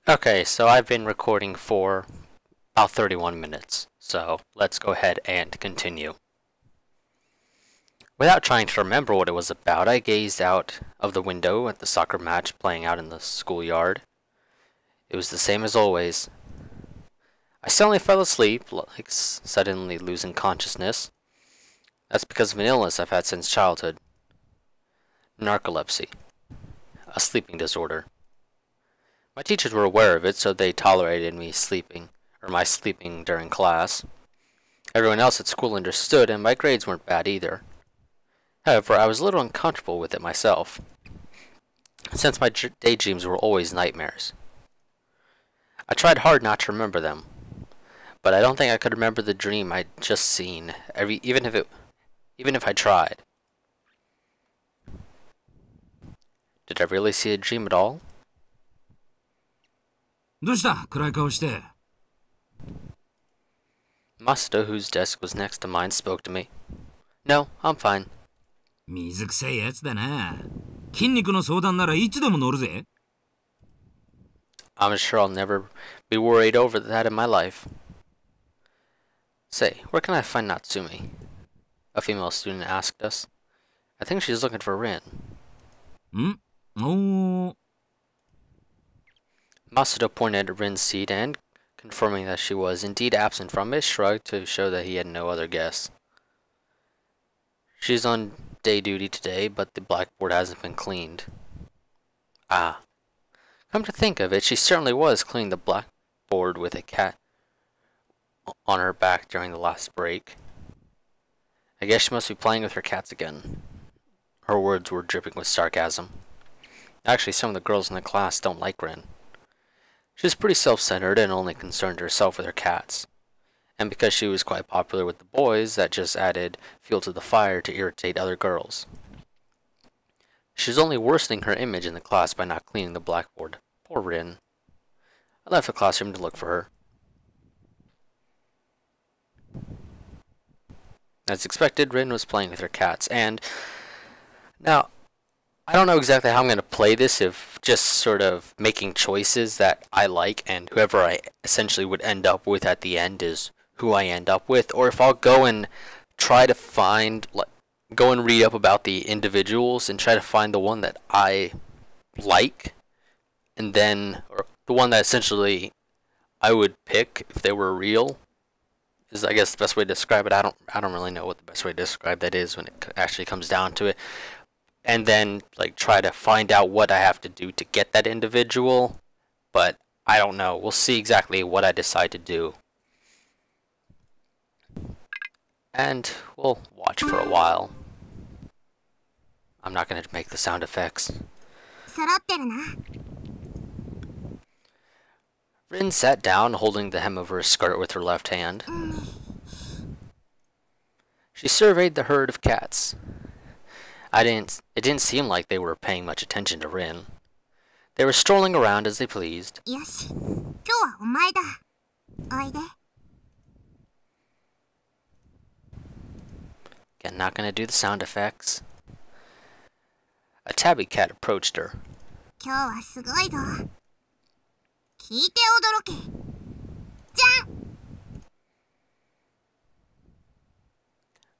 Okay, so I've been recording for about 31 minutes, so let's go ahead and continue. Without trying to remember what it was about, I gazed out of the window at the soccer match playing out in the schoolyard. It was the same as always. I suddenly fell asleep, like suddenly losing consciousness. That's because of an illness I've had since childhood. Narcolepsy. A sleeping disorder. My teachers were aware of it, so they tolerated my sleeping during class. Everyone else at school understood, and my grades weren't bad either. However, I was a little uncomfortable with it myself, since my daydreams were always nightmares. I tried hard not to remember them, but I don't think I could remember the dream I'd just seen, even if I tried. Did I really see a dream at all? どうした暗い顔して。Masuda, whose desk was next to mine, spoke to me. No, I'm fine. 水くさいやつだな。筋肉の相談ならいつでも乗るぜ。I'm sure I'll never be worried over that in my life. Say, where can I find Natsumi? A female student asked us. I think she's looking for Rin. んおー。Masuda pointed at Rin's seat and, confirming that she was indeed absent from it, shrugged to show that he had no other guess. She's on day duty today, but the blackboard hasn't been cleaned. Ah. Come to think of it, she certainly was cleaning the blackboard with a cat on her back during the last break. I guess she must be playing with her cats again. Her words were dripping with sarcasm. Actually, some of the girls in the class don't like Rin. She's pretty self-centered and only concerned herself with her cats. And because she was quite popular with the boys, that just added fuel to the fire to irritate other girls. She's only worsening her image in the class by not cleaning the blackboard. Poor Rin. I left the classroom to look for her. As expected, Rin was playing with her cats, and now, I don't know exactly how I'm going to play this, if just sort of making choices that I like, and whoever I essentially would end up with at the end is who I end up with, or if I'll go and try to find, go and read up about the individuals and try to find the one that I like, and then, or the one that essentially I would pick if they were real, is I guess the best way to describe it. I don't really know what the best way to describe that is when it actually comes down to it. And then like try to find out what I have to do to get that individual, but I don't know. We'll see exactly what I decide to do. And we'll watch for a while. I'm not going to make the sound effects. Rin sat down, holding the hem of her skirt with her left hand. She surveyed the herd of cats. It didn't seem like they were paying much attention to Rin. They were strolling around as they pleased. Again, not gonna do the sound effects. A tabby cat approached her.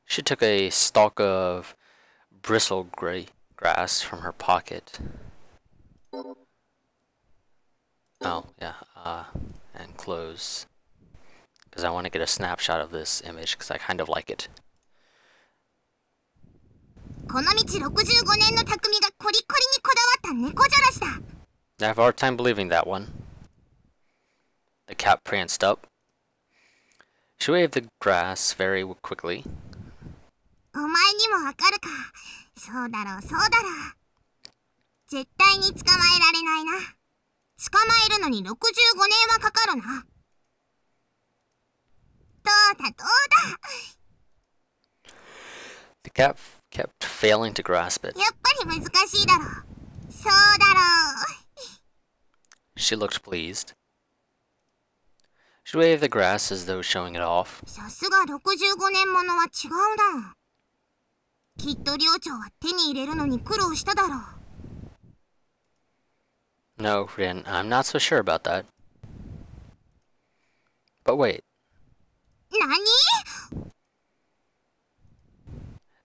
She took a stalk of bristle gray grass from her pocket. Oh, yeah, and close. Because I want to get a snapshot of this image, because I kind of like it. I have a hard time believing that one. The cat pranced up. She waved the grass very quickly. The cat kept failing to grasp it. She looked pleased. She waved the grass as though showing it off. No, Rin, I'm not so sure about that. But wait, 何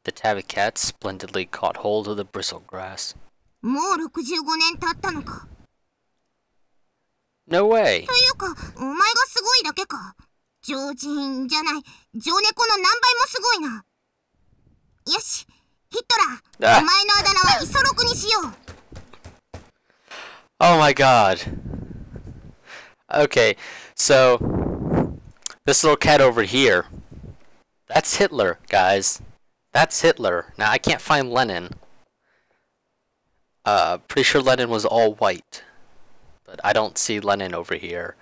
the tabby cat splendidly caught hold of the bristlegrass. もう65年経ったのか。 No way! というか、お前がすごいだけか。常人じゃない、常猫の何倍もすごいな。よし、ヒットラー、お前のあだ名はイソロクにしよう。 Oh my god. Okay, so this little cat over here, that's Hitler, guys. That's Hitler. Now I can't find Lenin. Pretty sure Lenin was all white, but I don't see Lenin over here.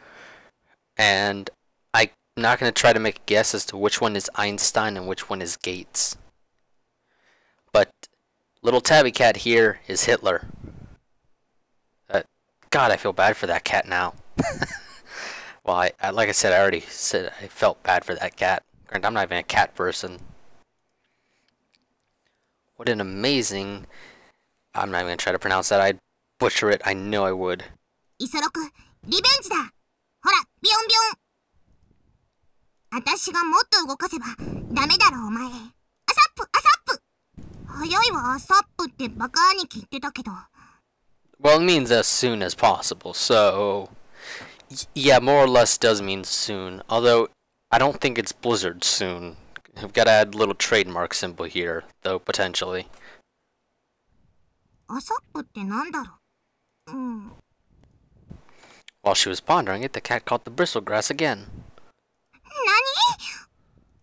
And I'm not going to try to make a guess as to which one is Einstein and which one is Gates. But little tabby cat here is Hitler. God, I feel bad for that cat now. Well, like I said, I already said I felt bad for that cat. Granted, I'm not even a cat person. What an amazing... I'm not even going to try to pronounce that. I'd butcher it. I know I would. イソロク、リベンジだ。ほら、ビヨンビヨン。私がもっと動かせばダメだろお前。アサップ、アサップ。早いわ、アサップってバカ兄貴言ってたけど。 Well, it means as soon as possible, so... Yeah, more or less does mean soon. Although, I don't think it's Blizzard soon. I've got to add a little trademark symbol here, though, potentially. アサップってなんだろう。うん。 While she was pondering it, the cat caught the bristlegrass again. 何？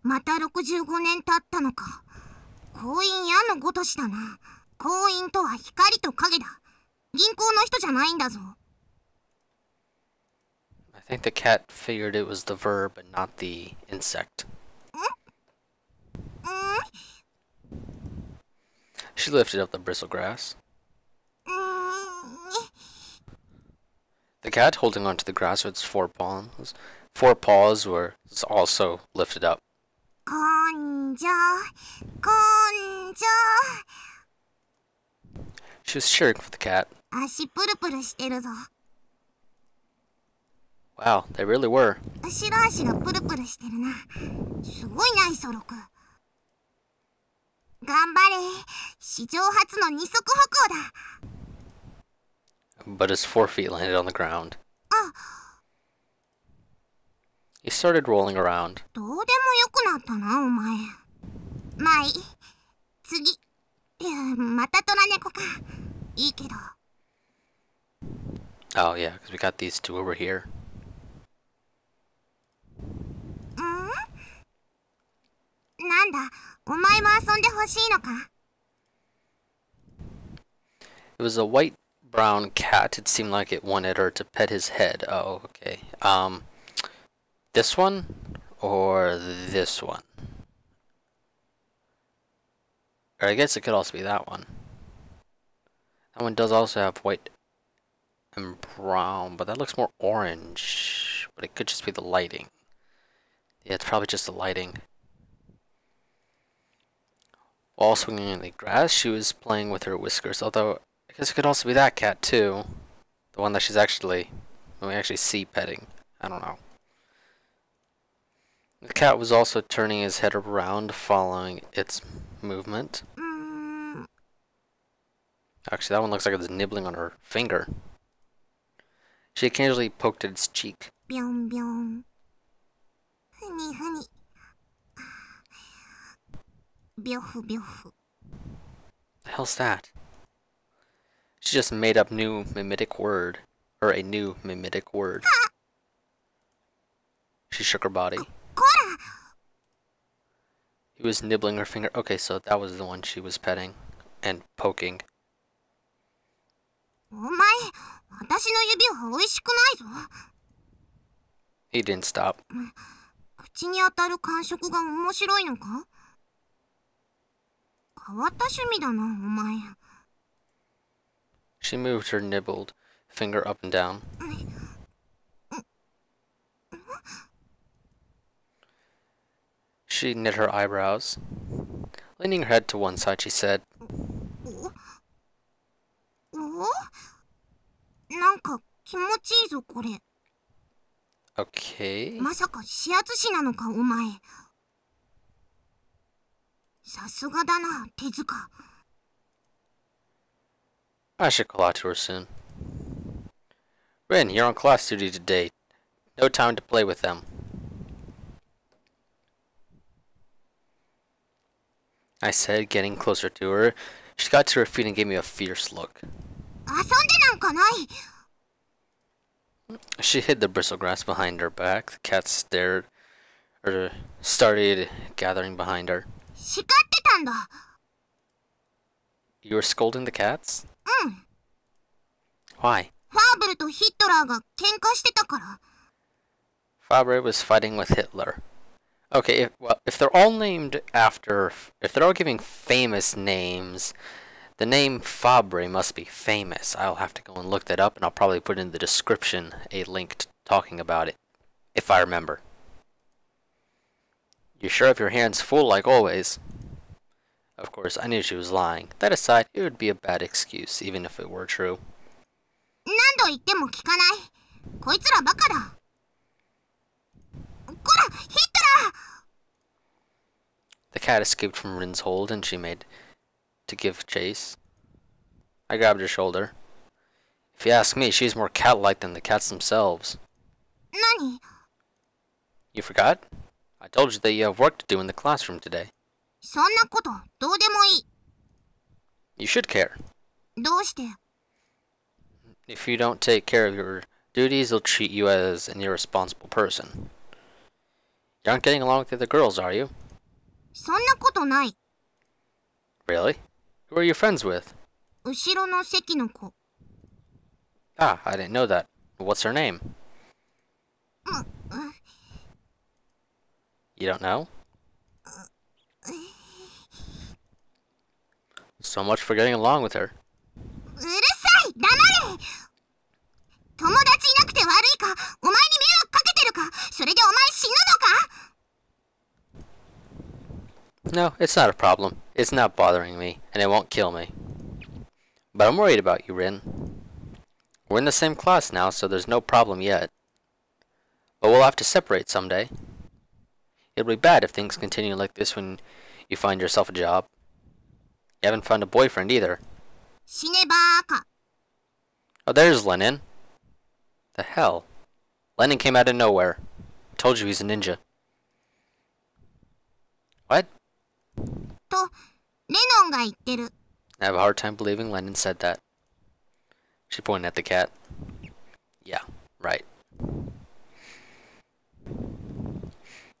また65年経ったのか。婚姻矢のごとしだな。婚姻とは光と影だ。銀行の人じゃないんだぞ。 I think the cat figured it was the verb and not the insect. She lifted up the bristlegrass. The cat, holding onto the grass with its four paws were also lifted up. 根性、根性。 She was cheering for the cat. 足プルプルしてるぞ。 Wow, they really were. 後ろ足がプルプルしてるな。すごいな、イソロク。頑張れ。史上初の二足歩行だ。 But his forefeet landed on the ground. あ、 He started rolling around. どうでもよくなったな、お前。まあいい。次。いや、またトラ猫か。いいけど。 Oh yeah, because we got these two over here. なんだ、お前も遊んでほしいのか。 It was a white brown cat. It seemed like it wanted her to pet his head. Oh, okay. This one or this one? Or I guess it could also be that one. That one does also have white and brown, but that looks more orange. But it could just be the lighting. Yeah, it's probably just the lighting. While swinging in the grass, she was playing with her whiskers, although I guess it could also be that cat too. The one that she's actually, we actually see petting. I don't know. The cat was also turning his head around, following its movement. Actually, that one looks like it's nibbling on her finger. She occasionally poked at its cheek. ビョンビョン。ふにふに。ビョフビョフ。 The hell's that? She just made up new mimetic word. Or a new mimetic word. She shook her body. こら。 He was nibbling her finger. Okay, so that was the one she was petting and poking. お前、私の指は美味しくないぞ。 He didn't stop. 口に当たる感触が面白いのか？変わった趣味だな、お前。 She moved her nibbled finger up and down. She knit her eyebrows. Leaning her head to one side, she said, お？ななんか気持ちいいぞこれ。 Okay. まさか指圧師なのかお前。さすがだな手塚。 I should call out to her soon. Rin, you're on class duty today. No time to play with them. I said, getting closer to her. She got to her feet and gave me a fierce look. 遊んでなんかない。 She hid the bristlegrass behind her back. The cat started gathering behind her. 叱ってたんだ。 You were scolding the cats? うん。 Why? ファーブルとヒットラーが喧嘩してたから。 Fabre was fighting with Hitler. Okay, if they're all named after, if they're all giving famous names, the name Fabre must be famous. I'll have to go and look that up, and I'll probably put in the description a link talking about it, if I remember. You sure have your hands full like always? Of course, I knew she was lying. That aside, it would be a bad excuse, even if it were true. 何度言っても聞かない。こいつらバカだ。こら、ヒットラー！ The cat escaped from Rin's hold, and she made to give chase. I grabbed her shoulder. If you ask me, she's more cat-like than the cats themselves. 何？ You forgot? I told you that you have work to do in the classroom today. そんなことどうでもいい。 You should care. どうして？ If you don't take care of your duties, they'll treat you as an irresponsible person. You aren't getting along with the other girls, are you? そんなことない。 Really? Who are you friends with? 後ろの席の子。 Ah, I didn't know that. What's her name? You don't know? So much for getting along with her. うるさい！黙れ！友達いなくて悪いか？お前に迷惑かけてるか？それでお前死ぬのか？ No, it's not a problem. It's not bothering me, and it won't kill me. But I'm worried about you, Rin. We're in the same class now, so there's no problem yet. But we'll have to separate someday. It'll be bad if things continue like this when you find yourself a job. You haven't found a boyfriend either. 死ねばーか。 Oh, there's Lennon. The hell? Lennon came out of nowhere. I told you he's a ninja. What? と、レノンが言ってる。 I have a hard time believing Lennon said that. She pointed at the cat. Yeah, right.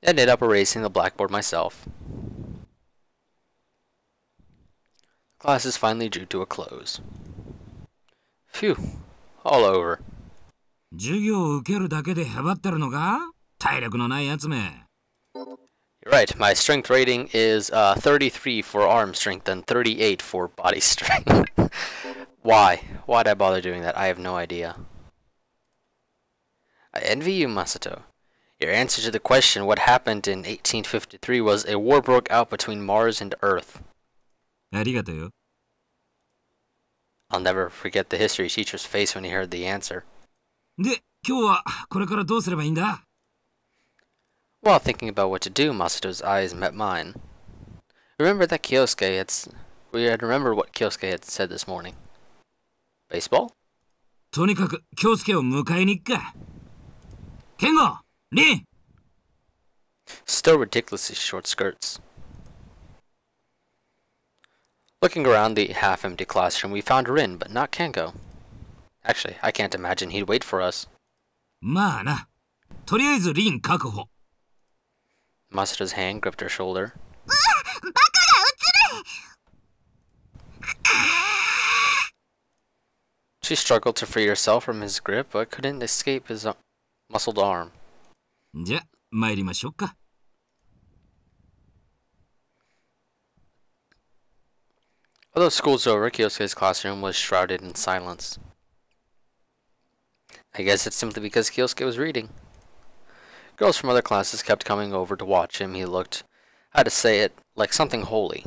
Ended up erasing the blackboard myself. Class is finally due to a close. Phew, all over. 授業を受けるだけでへばってるのか？体力のないやつめ。 You're right, my strength rating is 33 for arm strength and 38 for body strength. Why? Why'd I bother doing that? I have no idea. I envy you, Masato. Your answer to the question what happened in 1853 was a war broke out between Mars and Earth. ありがとうよ。 I'll never forget the history teacher's face when he heard the answer. で、今日はこれからどうすればいいんだ？ While thinking about what to do, Masato's eyes met mine. Remember that Kioske had... We had remembered what Kioske had said this morning. Baseball? とにかく、京介を迎えに行くか。ケンゴ、リン！ Still ridiculously short skirts. Looking around the half-empty classroom, we found Rin, but not Kengo. Actually, I can't imagine he'd wait for us. まあな。とりあえずリン確保。 Masato's hand gripped her shoulder. バカが映る！ She struggled to free herself from his grip, but couldn't escape his muscled arm. じゃ、参りましょうか。 Although school's over, Kyosuke's classroom was shrouded in silence. I guess it's simply because Kioske was reading. Girls from other classes kept coming over to watch him. He looked, how to say it, like something holy.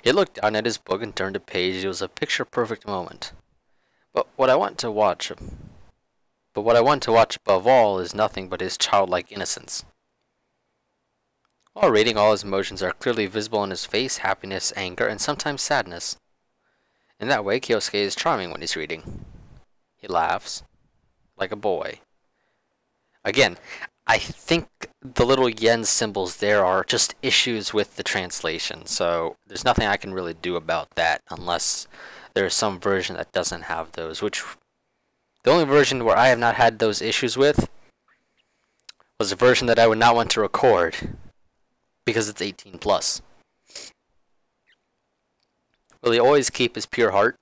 He looked down at his book and turned a page. It was a picture-perfect moment. But what I want to watch but what I want to watch above all is nothing but his childlike innocence. While reading, all his emotions are clearly visible in his face: happiness, anger, and sometimes sadness. In that way, Kioske is charming when he's reading. He laughs like a boy. Again, I think the little yen symbols there are just issues with the translation, so there's nothing I can really do about that unless there's some version that doesn't have those, which the only version where I have not had those issues with was a version that I would not want to record because it's 18 plus. Will he always keep his pure heart?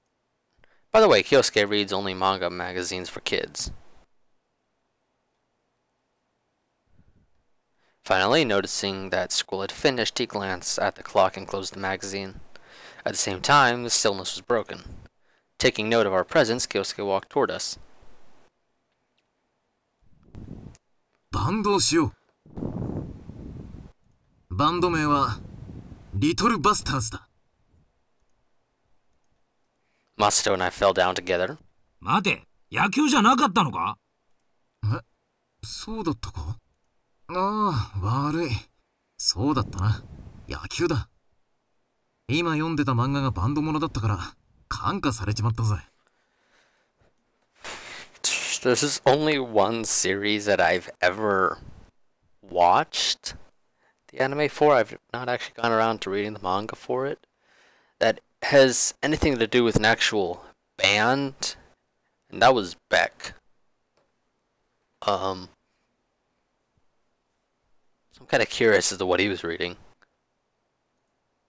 By the way, Kioske reads only manga magazines for kids. Finally, noticing that school had finished, he glanced at the clock and closed the magazine. At the same time, the stillness was broken. Taking note of our presence, Kioske walked toward us. バンドをしよう。バンド名はリトルバスターズだ。Masato and I fell down together. 待て、野球じゃなかったのか？え、そうだったか？ああ、悪い。そうだったな。野球だ。今読んでた漫画がバンドものだったから、感化されちまったぜ。This is only one series that I've ever watched the anime for. I've not actually gone around to reading the manga for it. That has anything to do with an actual band, and that was Beck. So I'm kind of curious as to what he was reading.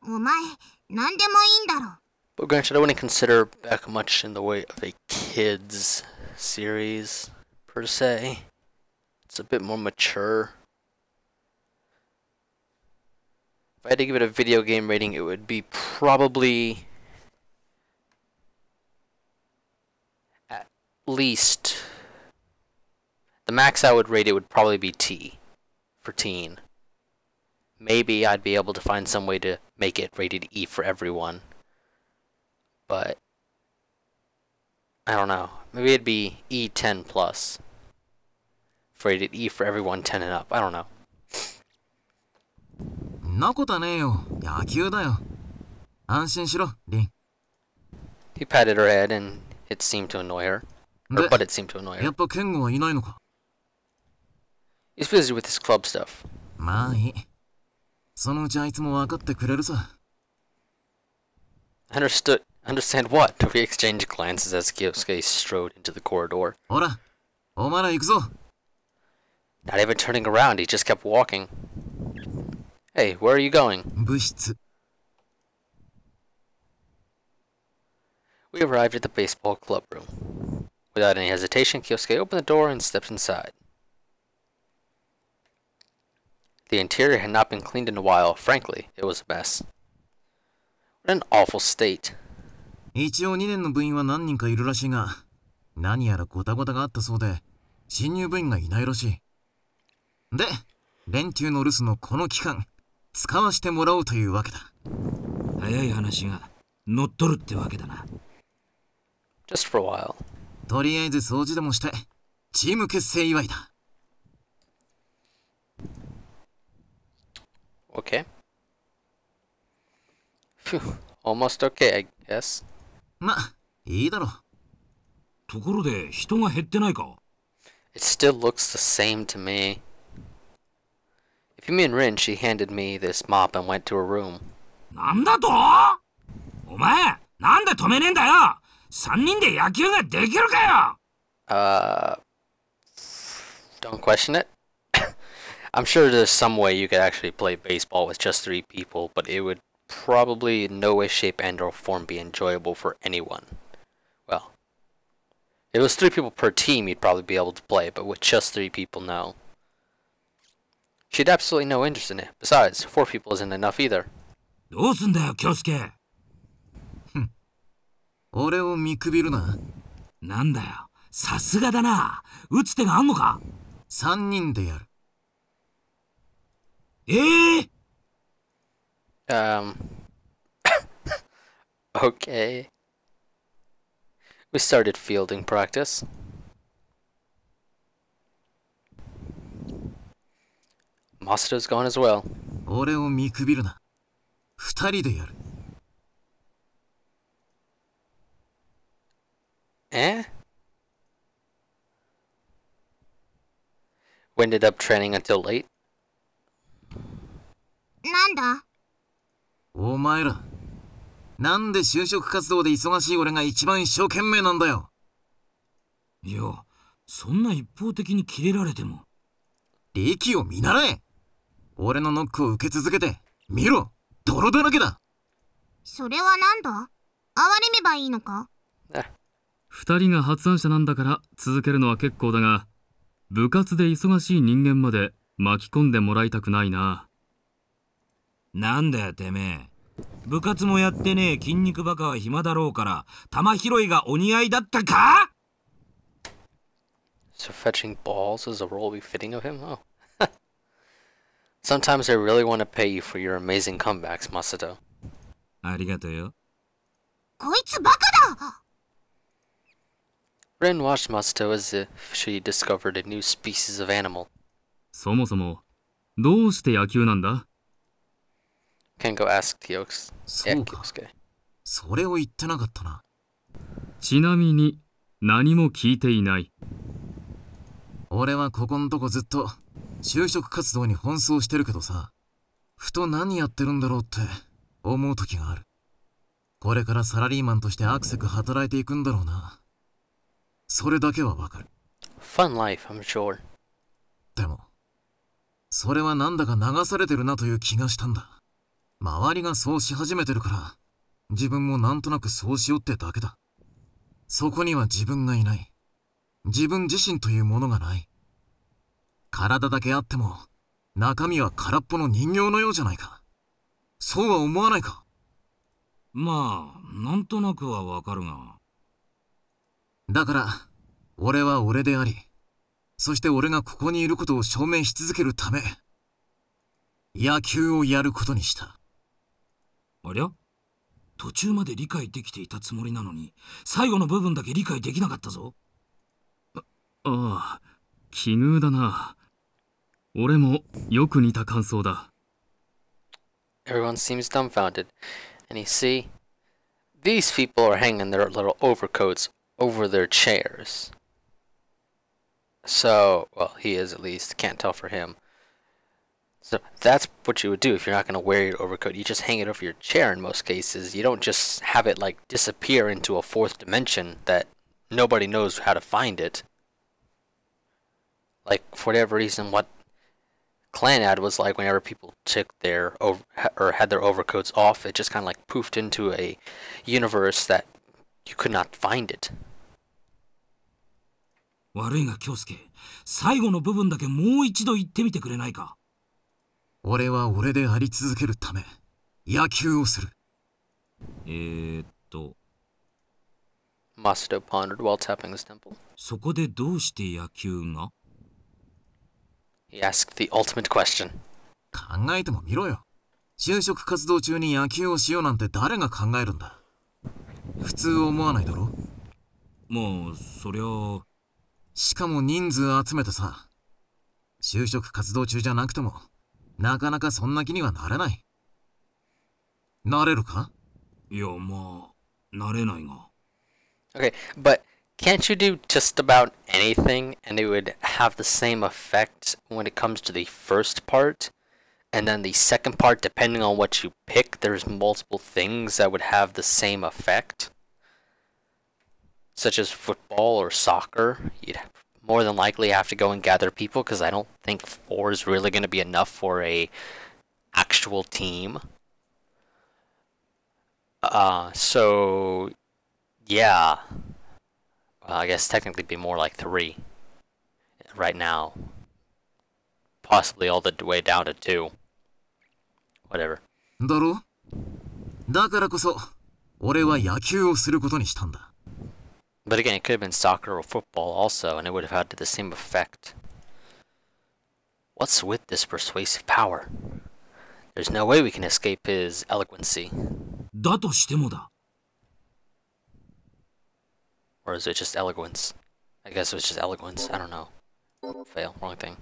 お前、何でもいいんだろ。But granted, I wouldn't consider Beck much in the way of a kids series, per se. It's a bit more mature. If I had to give it a video game rating, it would be probably at least the max I would rate it would probably be T for teen. Maybe I'd be able to find some way to make it rated E for everyone. But I don't know. Maybe it'd be E10 plus. Rated E for everyone 10 and up. I don't know. んなことはねえよ。野球だよ。安心しろ、リン。He patted her head and it seemed to annoy her. But it seemed to annoy や her. っぱケンゴはいないのか？ He's busy with his club stuff. まあいい。そのうちあいつも分かってくれるさ。Understand what? We exchanged glances as Kioske strode into the corridor. ほら、お前ら行くぞ。Not even turning around, he just kept walking. Hey, where are you going? 部室。We arrived at the baseball club room. Without any hesitation, Kioske opened the door and stepped inside. The interior had not been cleaned in a while. Frankly, it was a mess. What an awful state. 一応2年の部員は何人かいるらしいが、何やらゴタゴタがあったそうで、新入部員がいないらしい。で、連中の留守のこの期間、使わしてもらおうというわけだ。早い話が乗っ取るってわけだな。Just for a while. とりあえず掃除でもして、チーム結成祝いだ。Okay. Phew. Almost okay, I guess. ま、いいだろ。ところで人が減ってないか？ It still looks the same to me. If you mean Rin, she handed me this mop and went to her room. なんだと？お前、なんで止めねえんだよ！3人で野球ができるかよ！ Don't question it. I'm sure there's some way you could actually play baseball with just 3 people, but it would probably in no way, shape, and or form be enjoyable for anyone. Well, if it was 3 people per team, you'd probably be able to play, but with just 3 people, no. She had absolutely no interest in it. Besides, 4 people isn't enough either. どうすんだよ、京介。俺を見くびるな。なんだよ、さすがだな。打つ手があんのか？ 3人でやる。Okay. We started fielding practice. Masato's gone as well. 俺を見くびるな。二人でやる。Eh? We ended up training until late. なんだ？お前ら、なんで就職活動で忙しい俺が一番一生懸命なんだよ。いや、そんな一方的にキレられても。力を見習え。俺のノックを受け続けて、見ろ、泥だらけだ。それはなんだ？哀れめばいいのか？二人が発案者なんだから続けるのは結構だが、部活で忙しい人間まで巻き込んでもらいたくないな。なんだよてめえ。部活もやってねえ筋肉バカは暇だろうから球拾いがお似合いだったか？ So fetching balls is a role befitting of him? Oh. Sometimes I really want to pay you for your amazing comebacks, Masato. ありがとうよ。こいつバカだ！ Rin watched Masato as if she discovered a new species of animal. そもそも、どうして野球なんだ？ Can go ask Kioske. そうか。Kioske. それを言ってなかったな。ちなみに、何も聞いていない。俺はここんとこずっと就職活動に奔走してるけどさ、ふと何やってるんだろうって思う時がある。これからサラリーマンとしてアクセク働いていくんだろうな。それだけはわかる。Fun life, I'm sure. でも、それはなんだか流されてるなという気がしたんだ。周りがそうし始めてるから、自分もなんとなくそうしようってだけだ。そこには自分がいない。自分自身というものがない。体だけあっても、中身は空っぽの人形のようじゃないか。そうは思わないか。まあ、なんとなくはわかるが。だから、俺は俺であり、そして俺がここにいることを証明し続けるため、野球をやることにした。ありゃ？途中まで理解できていたつもりなのに、最後の部分だけ理解できなかったぞ。ああ、奇遇だな。俺もよく似た感想だ。Everyone seems dumbfounded. And you see, these people are hanging their little overcoats over their chairs. So, well, he is at least. Can't tell for him. So that's what you would do if you're not going to wear your overcoat. You just hang it over your chair in most cases. You don't just have it like disappear into a fourth dimension that nobody knows how to find it. Like, for whatever reason, what Clan ad was like whenever people took their or had their overcoats off, it just kind of like poofed into a universe that you could not find it. 悪いが京介、最後の部分だけもう一度言ってみてくれないか？俺は俺であり続けるため、野球をする。Masato pondered while tapping his temple. そこでどうして野球が？ He asked the ultimate question. 考えてもみろよ。就職活動中に野球をしようなんて誰が考えるんだ。普通思わないだろ。まあ、そりゃ。しかも人数集めてさ。就職活動中じゃなくても、なかなかそんな気にはなれない。なれるか？いや、まあ、なれないが。Okay, but can't you do just about anything and it would have the same effect when it comes to the first part? And then the second part, depending on what you pick, there's multiple things that would have the same effect. Such as football or soccer. You'd more than likely have to go and gather people because I don't think 4 is really going to be enough for a actual team. So yeah. Well, I guess technically be more like 3 right now. Possibly all the way down to 2. Whatever. だろ？だからこそ、俺は野球をすることにしたんだ。But again, it could have been soccer or football also, and it would have had the same effect. What's with this persuasive power? There's no way we can escape his eloquency. だとしてもだ。Or is it just eloquence? I guess it was just eloquence. I don't know. Fail. Wrong thing.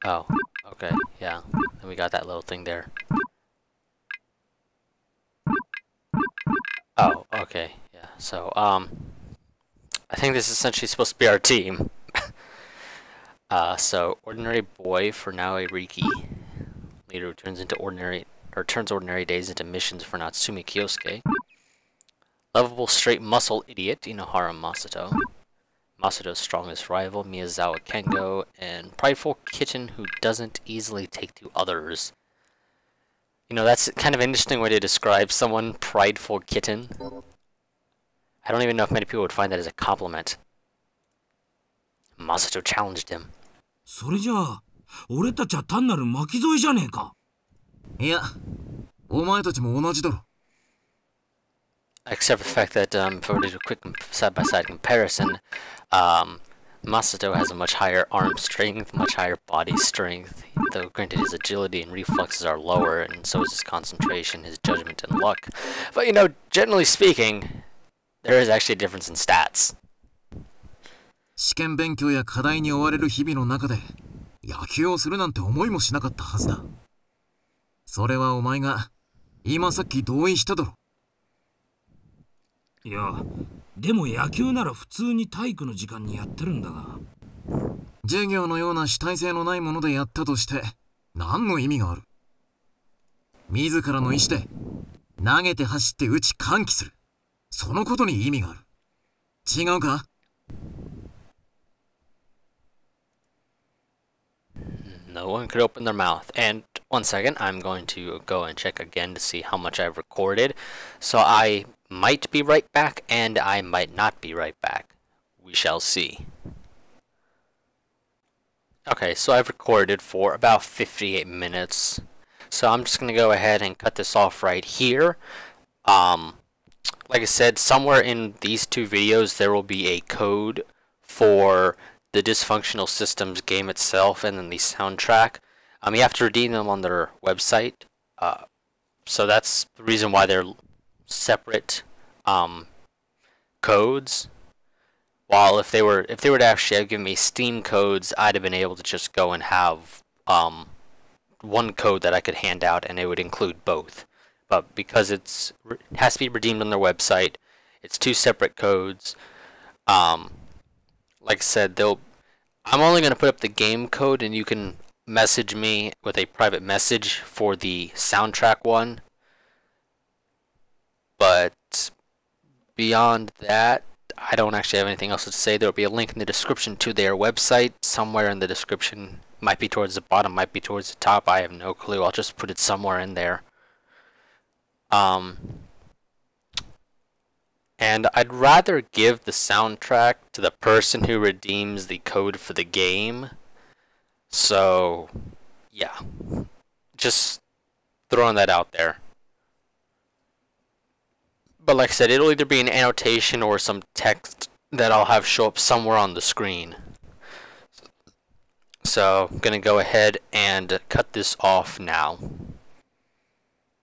Oh, okay. Yeah. And we got that little thing there. Oh, okay. Yeah. So, I think this is essentially supposed to be our team. So ordinary boy for now a Riki. Leader who turns ordinary days into missions for Natsumi Kioske. Lovable straight muscle idiot Inohara Masato. Masato's strongest rival Miyazawa Kengo, and prideful kitten who doesn't easily take to others. You know, that's kind of an interesting way to describe someone, prideful kitten. I don't even know if many people would find that as a compliment. Masato challenged him. それじゃあ、俺たちは単なる巻き添えじゃねえか。いや、お前たちも同じだろ。Except for the fact that, if I were to do a quick side-by-side comparison, Masato has a much higher arm strength, much higher body strength, though granted his agility and reflexes are lower, and so is his concentration, his judgment, and luck. But, you know, generally speaking, there is actually a difference in stats. 試験勉強や課題に追われる日々の中で野球をするなんて思いもしなかったはずだ。それはお前が今さっき同意しただろ。いや、でも野球なら普通に体育の時間にやってるんだが。授業のような主体性のないものでやったとして何の意味がある。自らの意志で投げて走って打ち喚起する。そのことに意味がある。違うか？ No one could open their mouth. And 1 second, I'm going to go and check again to see how much I've recorded. So I might be right back, and I might not be right back. We shall see. Okay, so I've recorded for about 58 minutes. So I'm just going to go ahead and cut this off right here. Like I said, somewhere in these two videos there will be a code for the Dysfunctional Systems game itself and then the soundtrack. You have to redeem them on their website. So that's the reason why they're separate codes. While if they were to actually have given me Steam codes, I'd have been able to just go and have one code that I could hand out and it would include both. But because it has to be redeemed on their website, it's two separate codes. Like I said, I'm only going to put up the game code, and you can message me with a private message for the soundtrack one. But beyond that, I don't actually have anything else to say. There will be a link in the description to their website. Somewhere in the description. Might be towards the bottom, might be towards the top. I have no clue. I'll just put it somewhere in there. And I'd rather give the soundtrack to the person who redeems the code for the game. So, yeah. Just throwing that out there. But like I said, it'll either be an annotation or some text that I'll have show up somewhere on the screen. So, I'm going to go ahead and cut this off now.